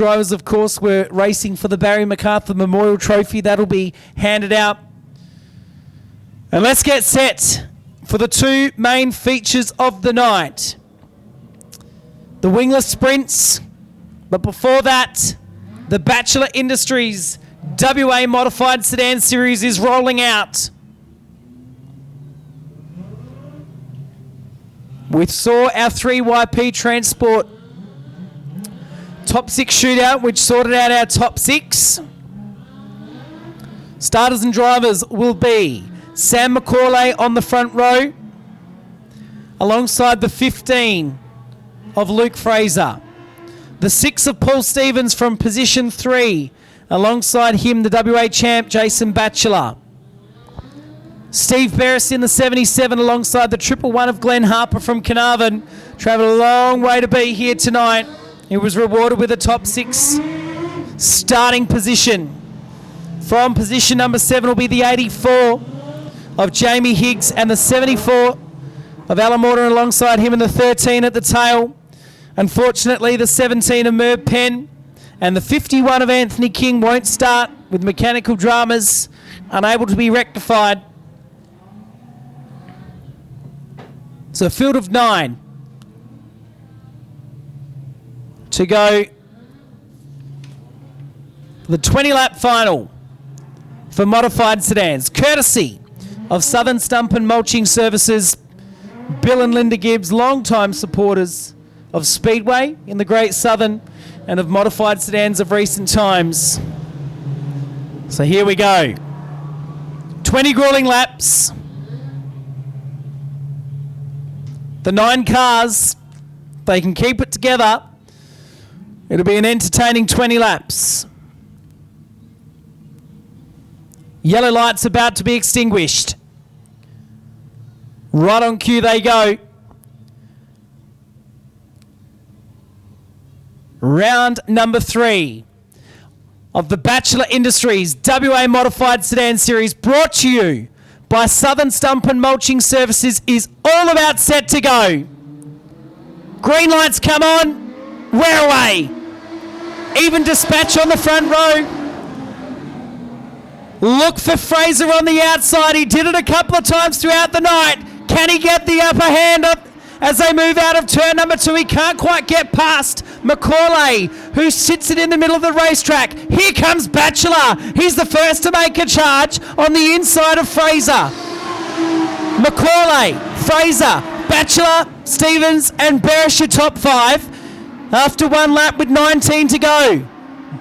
Drivers, of course, were racing for the Barry MacArthur Memorial Trophy. That'll be handed out. And let's get set for the two main features of the night. The wingless sprints, but before that, the Bachelor Industries WA Modified Sedan Series is rolling out. We saw our 3YP Transport top 6 shootout, which sorted out our top 6. Starters and drivers will be Sam McCauley on the front row, alongside the 15 of Luke Fraser. The 6 of Paul Stevens from position 3, alongside him the WA champ Jason Batchelor. Steve Barris in the 77 alongside the 111 of Glenn Harper from Carnarvon. Travelled a long way to be here tonight. He was rewarded with a top 6 starting position. From position number 7 will be the 84 of Jamie Higgs and the 74 of Alan Morton alongside him, and the 13 at the tail. Unfortunately, the 17 of Merv Penn and the 51 of Anthony King won't start with mechanical dramas unable to be rectified. So a field of 9 to go the 20-lap final for modified sedans, courtesy of Southern Stump and Mulching Services, Bill and Linda Gibbs, long-time supporters of Speedway in the Great Southern and of modified sedans of recent times. So here we go. 20 grueling laps. The 9 cars, they can keep it together. It'll be an entertaining 20 laps. Yellow lights about to be extinguished. Right on cue they go. Round number 3 of the Bachelor Industries WA Modified Sedan Series, brought to you by Southern Stump and Mulching Services, is all about set to go. Green lights come on. We're away. Even dispatch on the front row. Look for Fraser on the outside. He did it a couple of times throughout the night. Can he get the upper hand as they move out of turn number 2? He can't quite get past McCauley, who sits it in the middle of the racetrack. Here comes Batchelor. He's the first to make a charge on the inside of Fraser. McCauley, Fraser, Batchelor, Stevens and Beresha top 5 after 1 lap with 19 to go.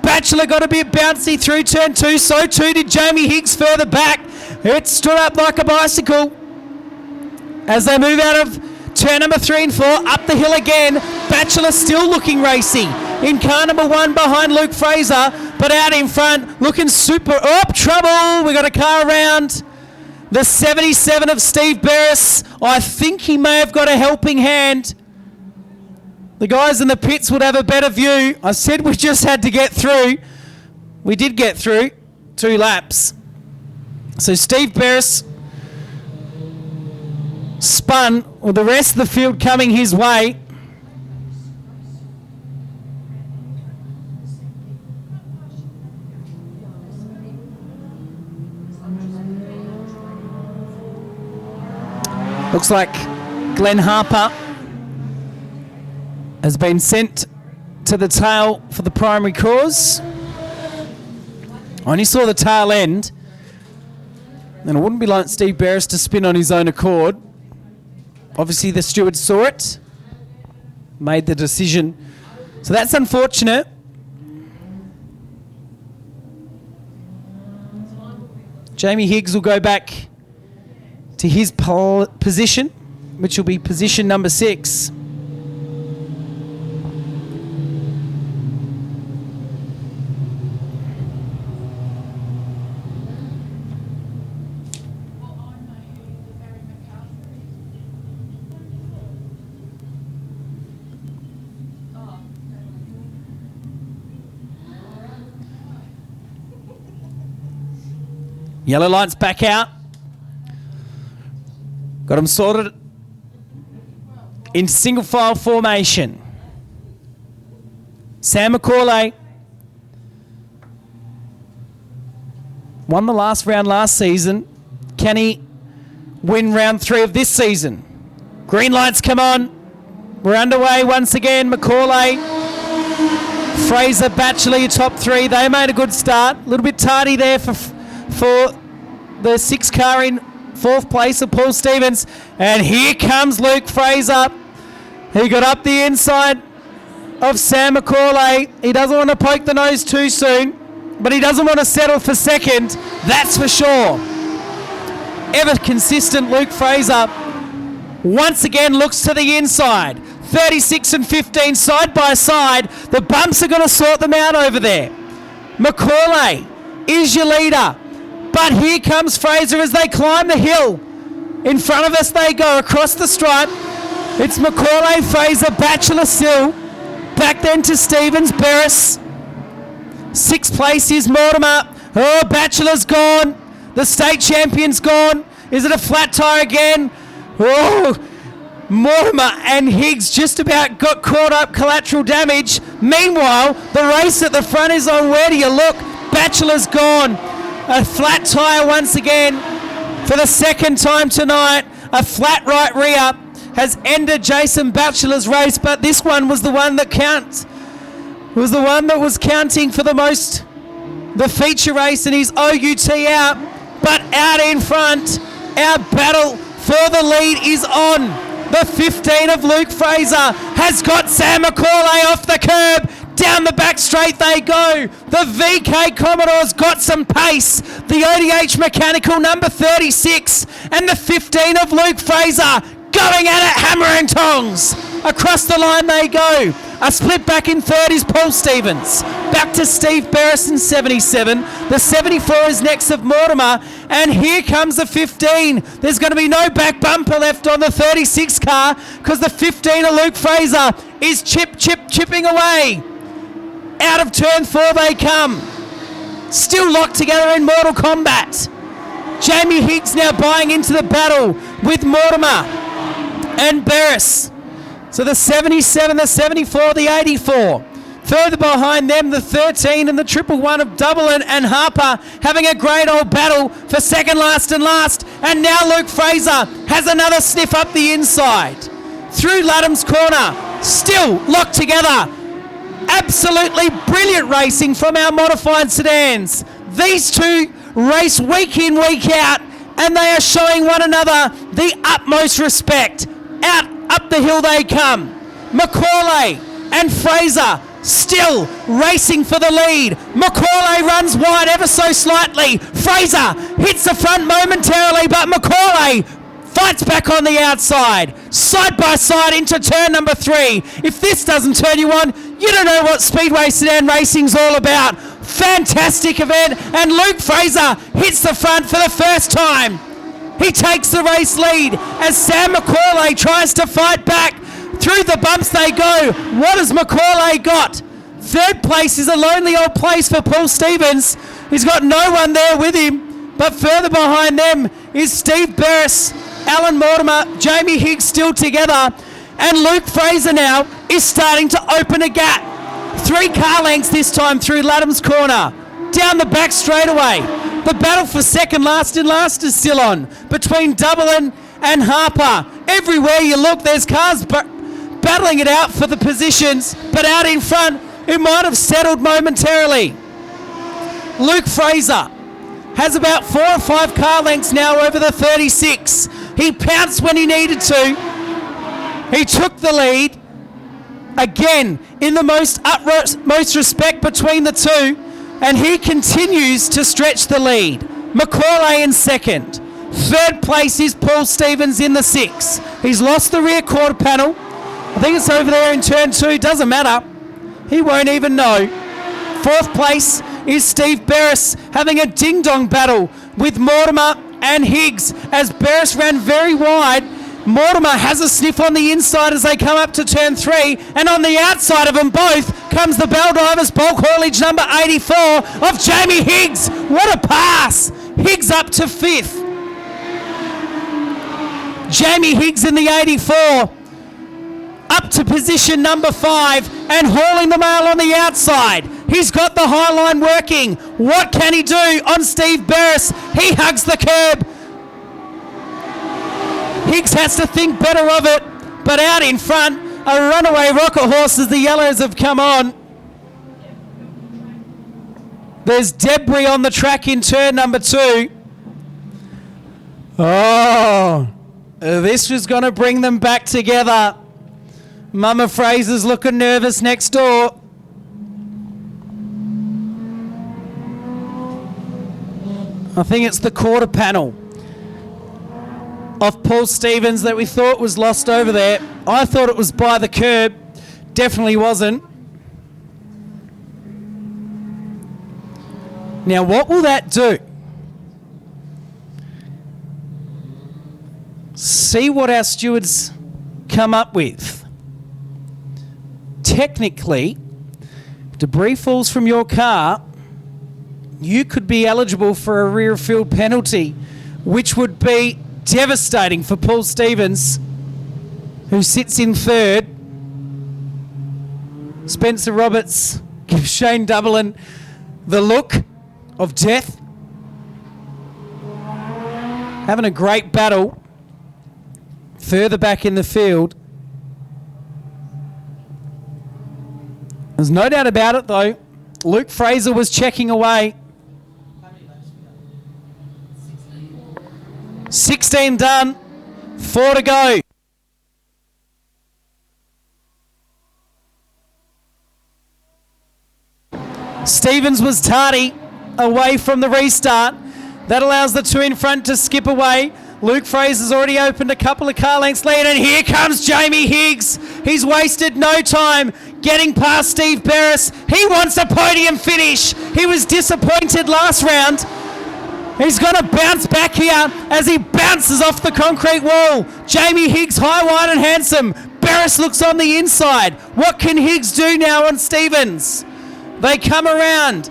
Batchelor got a bit bouncy through turn 2, so too did Jamie Higgs further back. It stood up like a bicycle as they move out of turn number 3 and 4, up the hill again. Batchelor still looking racy in car number 1 behind Luke Fraser, but out in front looking super. Oh, trouble! We got a car around. The 77 of Steve Barris. I think he may have got a helping hand. The guys in the pits would have a better view. I said we just had to get through. We did get through 2 laps. So Steve Barris spun with the rest of the field coming his way. Looks like Glenn Harper has been sent to the tail for the primary cause. I only saw the tail end, and it wouldn't be like Steve Barris to spin on his own accord. Obviously the steward saw it, made the decision. So that's unfortunate. Jamie Higgs will go back to his position, which will be position number 6. Yellow lights back out. Got them sorted in single file formation. Sam McCauley Won the last round last season. Can he win round 3 of this season? Green lights come on. We're underway once again. Macaulay, Fraser, Batchelor, your top 3. They made a good start. A little bit tardy there for the 6 car in 4th place of Paul Stevens. And here comes Luke Fraser. He got up the inside of Sam Macaulay. He doesn't want to poke the nose too soon, but he doesn't want to settle for second. That's for sure. Ever consistent Luke Fraser once again looks to the inside. 36 and 15 side by side. The bumps are going to sort them out over there. Macaulay is your leader. But here comes Fraser as they climb the hill. In front of us they go across the stripe. It's Macaulay, Fraser, Batchelor still. Back then to Stevens, Barris. 6th place is Mortimer. Oh, Batchelor's gone. The state champion's gone. Is it a flat tire again? Oh, Mortimer and Higgs just about got caught up, collateral damage. Meanwhile, the race at the front is on. Where do you look? Batchelor's gone. A flat tyre once again for the 2nd time tonight. A flat right rear has ended Jason Batchelor's race, but this one was the one that counts. Was the one that was counting for the most, the feature race, and he's OUT out. But out in front, our battle for the lead is on. The 15 of Luke Fraser has got Sam Macaulay off the curb. Down the back straight they go. The VK Commodore's got some pace. The ODH Mechanical number 36 and the 15 of Luke Fraser going at it, hammer and tongs. Across the line they go. A split back in 3rd is Paul Stevens. Back to Steve Barris in 77. The 74 is next of Mortimer. And here comes the 15. There's going to be no back bumper left on the 36 car because the 15 of Luke Fraser is chipping away. Out of turn 4 they come. Still locked together in Mortal Kombat. Jamie Higgs now buying into the battle with Mortimer and Barris. So the 77, the 74, the 84. Further behind them, the 13 and the 111 of Dublin and Harper having a great old battle for second last and last. And now Luke Fraser has another sniff up the inside. Through Ludham's corner, still locked together. Absolutely brilliant racing from our modified sedans. These two race week in, week out, and they are showing one another the utmost respect. Out up the hill they come. Macaulay and Fraser still racing for the lead. Macaulay runs wide ever so slightly. Fraser hits the front momentarily, but Macaulay fights back on the outside. Side by side into turn number 3. If this doesn't turn you on, you don't know what Speedway Sedan Racing's all about. Fantastic event, and Luke Fraser hits the front for the first time. He takes the race lead as Sam Macaulay tries to fight back. Through the bumps they go. What has Macaulay got? 3rd place is a lonely old place for Paul Stevens. He's got no one there with him. But further behind them is Steve Barris, Alan Mortimer, Jamie Higgs still together. And Luke Fraser now is starting to open a gap. 3 car lengths this time through Ludham's corner. Down the back straightaway. The battle for second last and last is still on between Dublin and Harper. Everywhere you look, there's cars battling it out for the positions, but out in front, it might have settled momentarily. Luke Fraser has about 4 or 5 car lengths now over the 36. He pounced when he needed to. He took the lead. Again, in the most respect between the two, and he continues to stretch the lead. Macaulay in 2nd. 3rd place is Paul Stevens in the 6. He's lost the rear quarter panel. I think it's over there in turn 2. Doesn't matter. He won't even know. 4th place is Steve Barris having a ding-dong battle with Mortimer and Higgs as Barris ran very wide. Mortimer has a sniff on the inside as they come up to turn 3, and on the outside of them both comes the Bell Divers bulk haulage number 84 of Jamie Higgs. What a pass! Higgs up to 5th. Jamie Higgs in the 84 up to position number 5 and hauling the mail on the outside. He's got the high line working. What can he do on Steve Barris? He hugs the curb. Higgs has to think better of it, but out in front, a runaway rocket horse as the yellows have come on. There's debris on the track in turn number 2. Oh, this was going to bring them back together. Mama Fraser's looking nervous next door. I think it's the quarter panel of Paul Stevens that we thought was lost over there. I thought it was by the curb. Definitely wasn't. Now, what will that do? See what our stewards come up with. Technically, if debris falls from your car, you could be eligible for a rear field penalty, which would be devastating for Paul Stevens, who sits in third. Spencer Roberts gives Shane Dublin the look of death. Having a great battle further back in the field. There's no doubt about it, though. Luke Fraser was checking away. 16 done, 4 to go. Stevens was tardy away from the restart. That allows the 2 in front to skip away. Luke Fraser's already opened a couple of car lengths lead, and here comes Jamie Higgs. He's wasted no time getting past Steve Barris. He wants a podium finish. He was disappointed last round. He's going to bounce back here as he bounces off the concrete wall. Jamie Higgs, high, wide and handsome. Barris looks on the inside. What can Higgs do now on Stevens? They come around.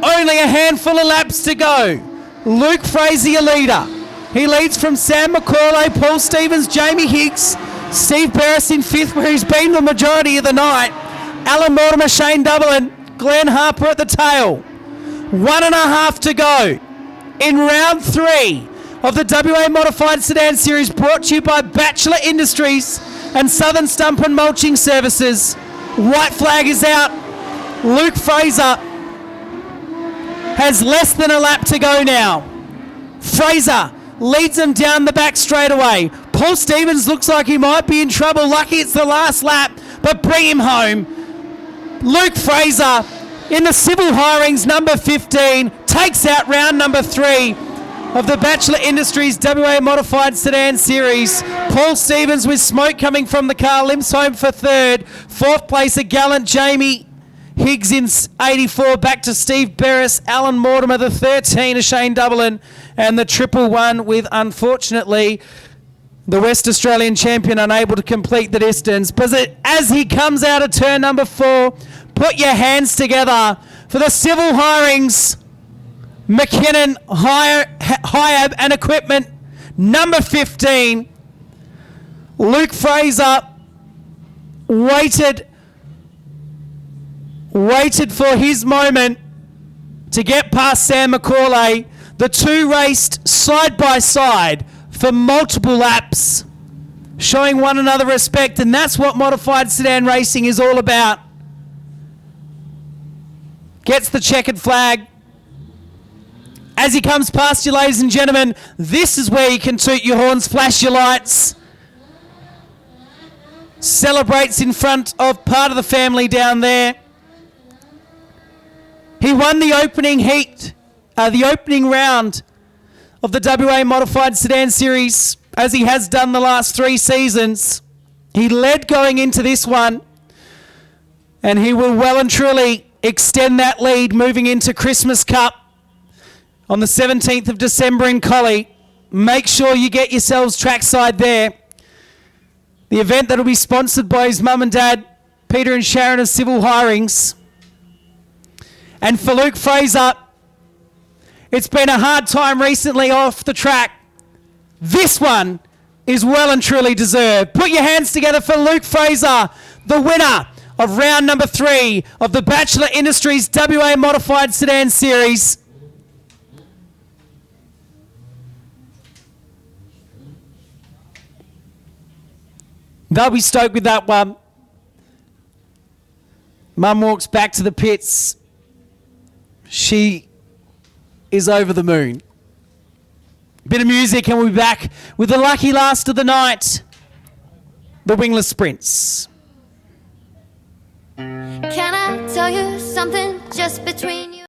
Only a handful of laps to go. Luke Fraser, your leader. He leads from Sam McCauley, Paul Stevens, Jamie Higgs, Steve Barris in 5th, where he's been the majority of the night. Alan Mortimer, Shane Dublin, Glenn Harper at the tail. 1.5 to go in round 3 of the WA Modified Sedan Series, brought to you by Bachelor Industries and Southern Stump and Mulching Services. White flag is out. Luke Fraser has less than a lap to go now. Fraser leads him down the back straightaway. Paul Stevens looks like he might be in trouble. Lucky it's the last lap, but bring him home. Luke Fraser in the Civil Hirings number 15 takes out round number 3 of the Bachelor Industries WA Modified Sedan Series. Paul Stevens with smoke coming from the car limps home for 3rd. 4th place, a gallant Jamie Higgs in 84, back to Steve Barris, Alan Mortimer, the 13 of Shane Dublin, and the 111 with, unfortunately, the West Australian champion unable to complete the distance. But as he comes out of turn number 4, put your hands together for the Civil Hirings, McKinnon, Hiab and Equipment, number 15. Luke Fraser waited for his moment to get past Sam McCauley. The 2 raced side by side for multiple laps, showing one another respect, and that's what modified sedan racing is all about. Gets the checkered flag. As he comes past you, ladies and gentlemen, this is where you can toot your horns, flash your lights. Celebrates in front of part of the family down there. He won the opening heat, the opening round of the WA Modified Sedan Series, as he has done the last 3 seasons. He led going into this one, and he will well and truly extend that lead moving into Christmas Cup on the 17th of December in Collie. Make sure you get yourselves trackside there. The event that will be sponsored by his mum and dad, Peter and Sharon of Civil Hirings. And for Luke Fraser, it's been a hard time recently off the track. This one is well and truly deserved. Put your hands together for Luke Fraser, the winner of round number 3 of the Bachelor Industries WA Modified Sedan Series. They'll be stoked with that one. Mum walks back to the pits. She is over the moon. Bit of music and we'll be back with the lucky last of the night, the wingless sprints. Can I tell you something just between you?